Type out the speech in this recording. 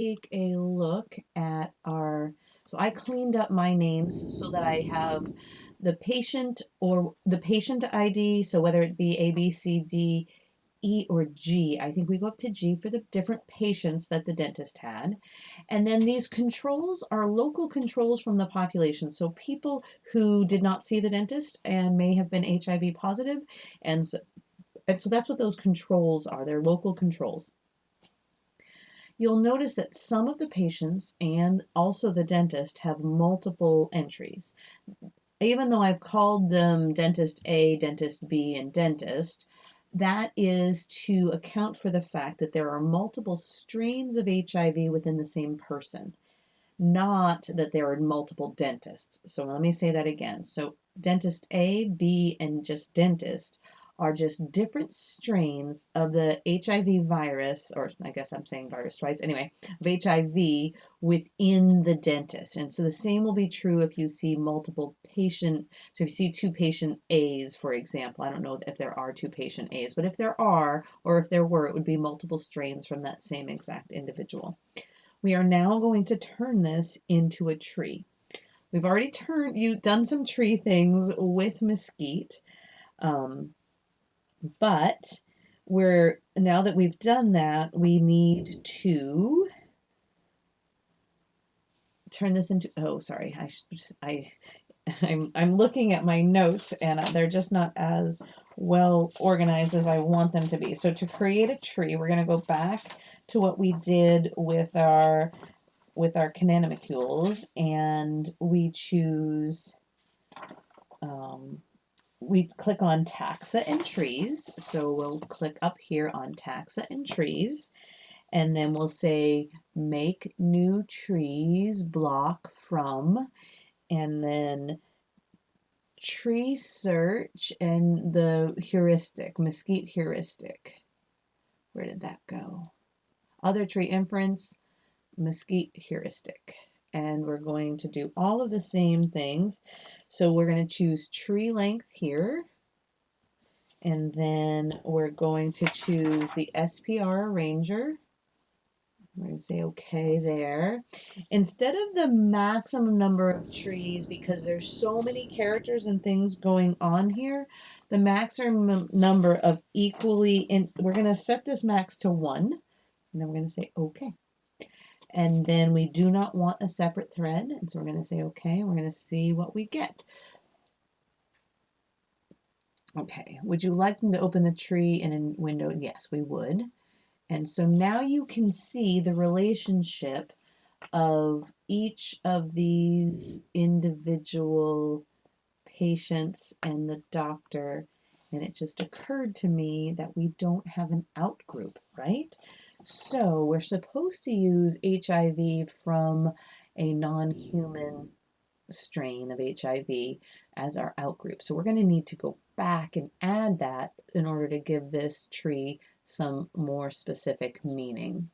take a look at so I cleaned up my names so that I have the patient or the patient ID. So whether it be A, B, C, D, E, or G, I think we go up to G for the different patients that the dentist had. And then these controls are local controls from the population. So people who did not see the dentist and may have been HIV positive. And so that's what those controls are. They're local controls. You'll notice that some of the patients and also the dentist have multiple entries. Even though I've called them dentist A, dentist B, and dentist, that is to account for the fact that there are multiple strains of HIV within the same person, not that there are multiple dentists. So let me say that again. So dentist A, B, and just dentist are just different strains of the HIV virus, or I guess I'm saying virus twice, anyway, of HIV within the dentist. And so the same will be true if you see multiple patient, so if you see two patient A's, for example, I don't know if there are two patient A's, but if there are, or if there were, it would be multiple strains from that same exact individual. We are now going to turn this into a tree. We've already done some tree things with Mesquite. But now that we've done that, we need to turn this into, oh, sorry, I'm looking at my notes and they're just not as well organized as I want them to be. So to create a tree, we're going to go back to what we did with our canonicules, and we choose we click on taxa and trees. So we'll click up here on taxa and trees, and then we'll say make new trees block from, and then tree search and the heuristic, Mesquite heuristic. Where did that go? Other tree inference, Mesquite heuristic. And we're going to do all of the same things. So we're going to choose tree length here. And then we're going to choose the SPR arranger. We're going to say okay there. Instead of the maximum number of trees, because there's so many characters and things going on here, the maximum number of we're going to set this max to 1. And then we're going to say okay. And then we do not want a separate thread. And so we're going to say okay. We're going to see what we get. Okay. Would you like them to open the tree in a window? Yes, we would. And so now you can see the relationship of each of these individual patients and the doctor. And it just occurred to me that we don't have an out group, right? So we're supposed to use HIV from a non-human strain of HIV as our out group. So we're going to need to go back and add that in order to give this tree some more specific meaning.